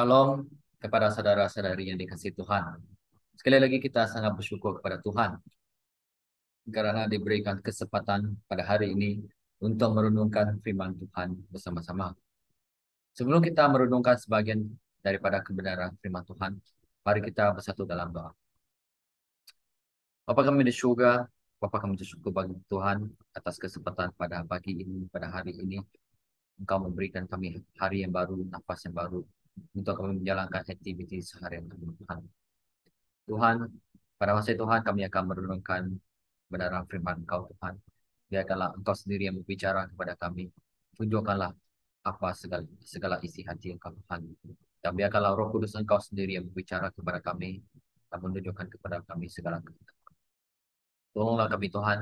Shalom kepada saudara-saudari yang dikasihi Tuhan. Sekali lagi kita sangat bersyukur kepada Tuhan karena diberikan kesempatan pada hari ini untuk merenungkan firman Tuhan bersama-sama. Sebelum kita merenungkan sebagian daripada kebenaran firman Tuhan, mari kita bersatu dalam doa. Bapa kami di surga, Bapa kami bersyukur bagi Tuhan atas kesempatan pada pagi ini, pada hari ini. Engkau memberikan kami hari yang baru, nafas yang baru, untuk kami menjalankan aktiviti seharian kami, Tuhan. Tuhan, pada masa Tuhan kami akan merenungkan kebenaran firman Engkau, Tuhan. Biarkanlah Engkau sendiri yang berbicara kepada kami. Tunjukkanlah apa segala isi hati Engkau, Tuhan. Dan biarkanlah Roh Kudus Engkau sendiri yang berbicara kepada kami dan menunjukkan kepada kami segala kebenaran. Tolonglah kami, Tuhan,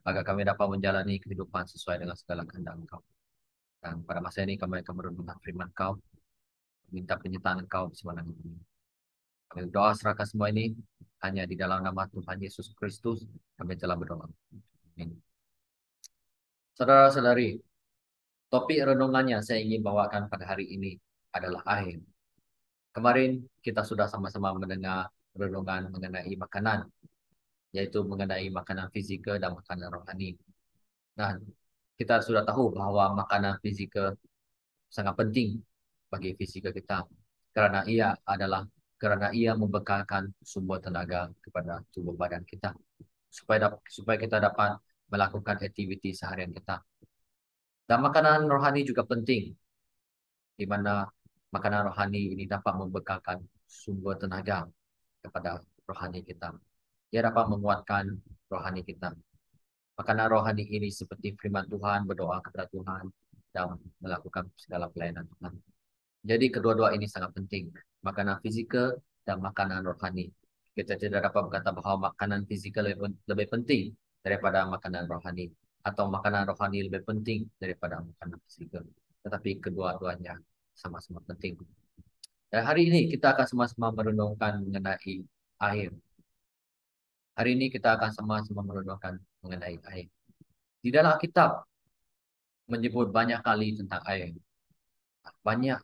agar kami dapat menjalani kehidupan sesuai dengan segala kehendak Engkau. Dan pada masa ini kami akan merenungkan firman Engkau, minta penyertaan Engkau bersama dengan kami. Kami berdoa serahkan semua ini hanya di dalam nama Tuhan Yesus Kristus kami telah berdoa. Amin. Saudara-saudari, topik renungannya saya ingin bawakan pada hari ini adalah air. Kemarin kita sudah sama-sama mendengar renungan mengenai makanan, yaitu mengenai makanan fizikal dan makanan rohani. Nah, kita sudah tahu bahwa makanan fizikal sangat penting bagi fizikal kita karena ia membekalkan sumber tenaga kepada tubuh badan kita supaya kita dapat melakukan aktiviti seharian kita. Dan makanan rohani juga penting, di mana makanan rohani ini dapat membekalkan sumber tenaga kepada rohani kita. Ia dapat menguatkan rohani kita. Makanan rohani ini seperti firman Tuhan, berdoa kepada Tuhan, dan melakukan segala pelayanan Tuhan. Jadi kedua-dua ini sangat penting. Makanan fizikal dan makanan rohani. Kita tidak dapat berkata bahwa makanan fizikal lebih penting daripada makanan rohani. Atau makanan rohani lebih penting daripada makanan fizikal. Tetapi kedua-duanya sama-sama penting. Dan hari ini kita akan sama-sama merenungkan mengenai air. Hari ini kita akan sama-sama merenungkan mengenai air. Di dalam Alkitab menyebut banyak kali tentang air. Banyak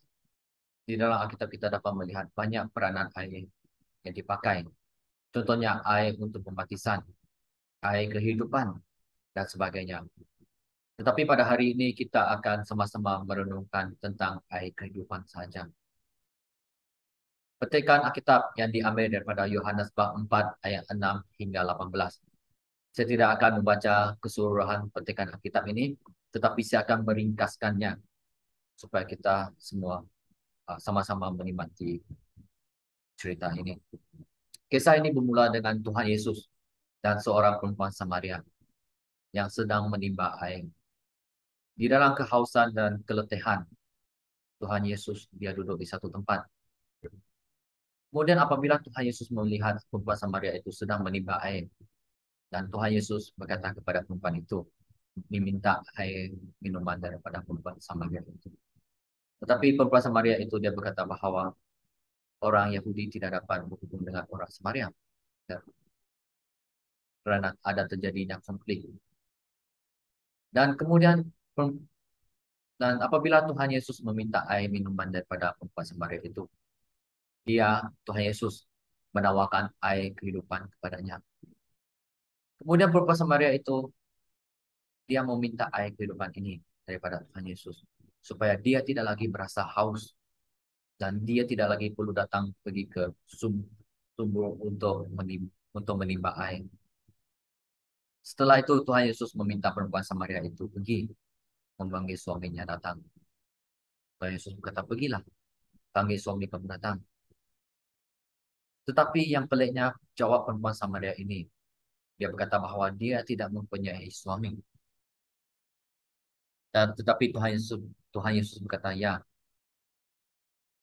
di dalam Alkitab kita dapat melihat banyak peranan air yang dipakai. Contohnya air untuk pembaptisan, air kehidupan, dan sebagainya. Tetapi pada hari ini kita akan sama-sama merenungkan tentang air kehidupan saja. Petikan Alkitab yang diambil daripada Yohanes bab 4 ayat 6 hingga 18. Saya tidak akan membaca keseluruhan petikan Alkitab ini, tetapi saya akan meringkaskannya supaya kita semua sama-sama menikmati cerita ini. Kisah ini bermula dengan Tuhan Yesus dan seorang perempuan Samaria yang sedang menimba air. Di dalam kehausan dan keletihan, Tuhan Yesus dia duduk di satu tempat. Kemudian apabila Tuhan Yesus melihat perempuan Samaria itu sedang menimba air, dan Tuhan Yesus berkata kepada perempuan itu, diminta air minuman daripada perempuan Samaria itu. Tetapi perempuan Samaria itu dia berkata bahwa orang Yahudi tidak dapat berhubung dengan orang Samaria. Ya, karena ada terjadinya konflik. Dan kemudian dan apabila Tuhan Yesus meminta air minuman daripada perempuan Samaria itu, Tuhan Yesus menawarkan air kehidupan kepadanya. Kemudian perempuan Samaria itu, dia meminta air kehidupan ini daripada Tuhan Yesus. Supaya dia tidak lagi merasa haus. Dan dia tidak lagi perlu datang pergi ke sumber untuk menimba air. Setelah itu Tuhan Yesus meminta perempuan Samaria itu pergi memanggil suaminya datang. Tuhan Yesus berkata, pergilah, panggil suami kamu datang. Tetapi yang peliknya jawab perempuan Samaria ini. Dia berkata bahwa dia tidak mempunyai suami. Dan tetapi Tuhan Yesus berkata, ya,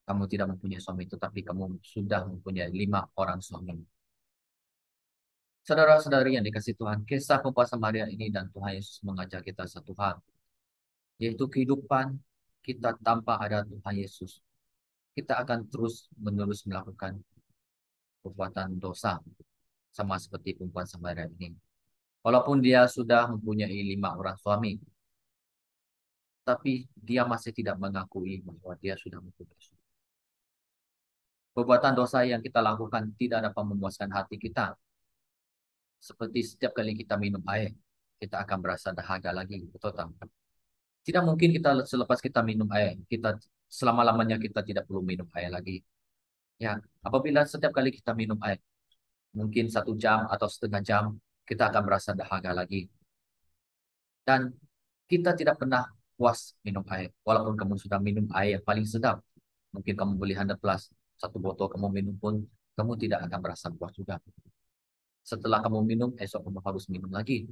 kamu tidak mempunyai suami, tetapi kamu sudah mempunyai 5 orang suami. Saudara-saudari yang dikasih Tuhan, kisah perempuan Samaria ini dan Tuhan Yesus mengajar kita satu hal, yaitu kehidupan kita tanpa ada Tuhan Yesus. Kita akan terus menerus melakukan perbuatan dosa, sama seperti perempuan Samaria ini. Walaupun dia sudah mempunyai 5 orang suami, tapi dia masih tidak mengakui bahwa dia sudah mempunyai suami. Perbuatan dosa yang kita lakukan tidak dapat memuaskan hati kita. Seperti setiap kali kita minum air, kita akan berasa dahaga lagi. Betul tak? Tidak mungkin kita selepas kita minum air, kita selama-lamanya kita tidak perlu minum air lagi. Ya, apabila setiap kali kita minum air, mungkin 1 jam atau setengah jam, kita akan merasa dahaga lagi. Dan kita tidak pernah puas minum air. Walaupun kamu sudah minum air yang paling sedap, mungkin kamu beli 100 plus, 1 botol kamu minum pun, kamu tidak akan merasa puas juga. Setelah kamu minum, esok kamu harus minum lagi.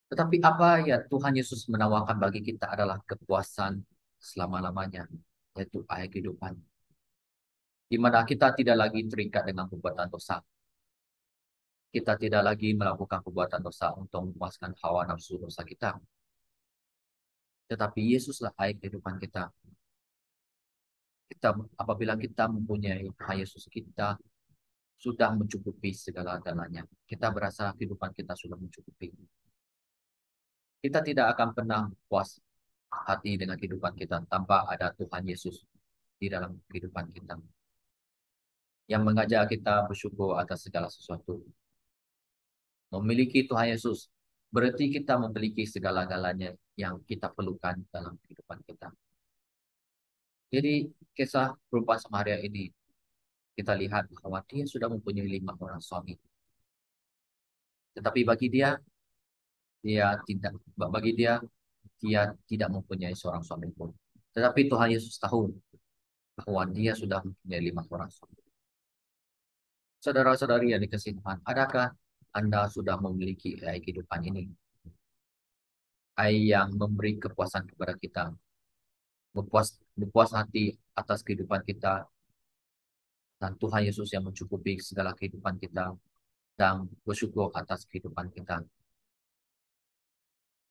Tetapi apa ya Tuhan Yesus menawarkan bagi kita adalah kepuasan selama-lamanya, yaitu air kehidupan. Di mana kita tidak lagi terikat dengan perbuatan dosa. Kita tidak lagi melakukan perbuatan dosa untuk memuaskan hawa nafsu dosa kita. Tetapi Yesuslah air kehidupan kita. Apabila kita mempunyai Tuhan Yesus, kita sudah mencukupi segala-galanya. Kita berasa kehidupan kita sudah mencukupi. Kita tidak akan pernah puas hati dengan kehidupan kita tanpa ada Tuhan Yesus di dalam kehidupan kita. Yang mengajak kita bersyukur atas segala sesuatu. Memiliki Tuhan Yesus berarti kita memiliki segala-galanya yang kita perlukan dalam kehidupan kita. Jadi kisah perempuan Samaria ini kita lihat bahwa dia sudah mempunyai 5 orang suami. Tetapi dia tidak mempunyai seorang suami pun. Tetapi Tuhan Yesus tahu bahwa dia sudah mempunyai 5 orang suami. Saudara-saudari yang dikasihi Tuhan, adakah Anda sudah memiliki air kehidupan ini? Air yang memberi kepuasan kepada kita, berpuas hati atas kehidupan kita, dan Tuhan Yesus yang mencukupi segala kehidupan kita, dan bersyukur atas kehidupan kita.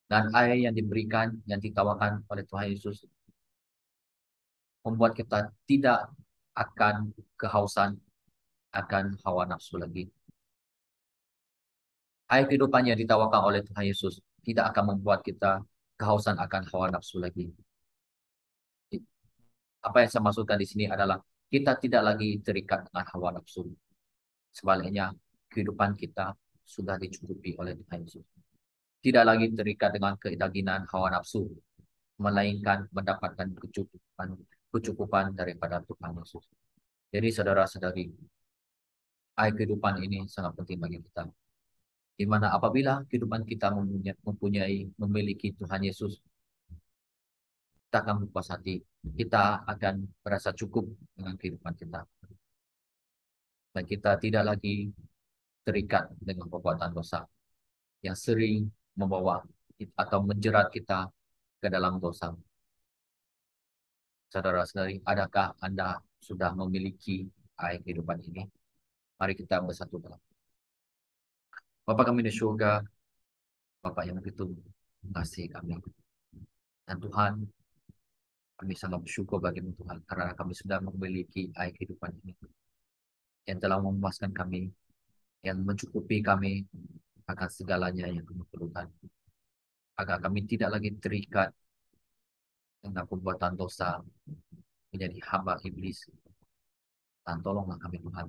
Dan air yang diberikan, yang ditawarkan oleh Tuhan Yesus, membuat kita tidak akan kehausan, akan hawa nafsu lagi. Air kehidupan yang ditawarkan oleh Tuhan Yesus tidak akan membuat kita kehausan akan hawa nafsu lagi. Apa yang saya maksudkan di sini adalah kita tidak lagi terikat dengan hawa nafsu. Sebaliknya, kehidupan kita sudah dicukupi oleh Tuhan Yesus. Tidak lagi terikat dengan kedagingan hawa nafsu, melainkan mendapatkan kecukupan daripada Tuhan Yesus. Jadi saudara-saudari, air kehidupan ini sangat penting bagi kita. Di mana apabila kehidupan kita memiliki Tuhan Yesus, kita akan berpuas hati. Kita akan merasa cukup dengan kehidupan kita. Dan kita tidak lagi terikat dengan perbuatan dosa yang sering membawa atau menjerat kita ke dalam dosa. Saudara-saudari, adakah Anda sudah memiliki air kehidupan ini? Mari kita bersatu dalam. Bapa kami di surga, Bapa yang begitu mengasihi kami. Dan Tuhan, kami sangat bersyukur bagimu Tuhan, karena kami sudah memiliki air kehidupan ini. Yang telah memuaskan kami, yang mencukupi kami akan segalanya yang kami perlukan. Agar kami tidak lagi terikat dengan perbuatan dosa, menjadi hamba iblis. Dan tolonglah kami Tuhan,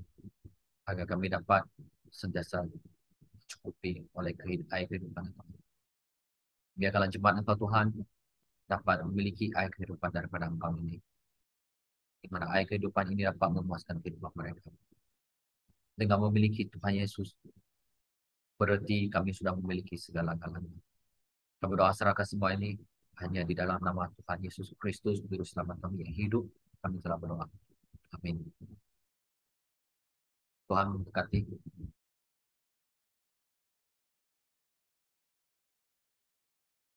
agar kami dapat sentiasa dicukupi oleh air kehidupan kami. Biarkanlah jemaat Engkau Tuhan dapat memiliki air kehidupan daripada Engkau ini. Di mana air kehidupan ini dapat memuaskan kehidupan mereka. Dengan memiliki Tuhan Yesus, berarti kami sudah memiliki segala-galanya. Kami doa serahkan semua ini hanya di dalam nama Tuhan Yesus Kristus, Juru Selamat kami yang hidup. Kami telah berdoa. Amin. Tuhan memberkati.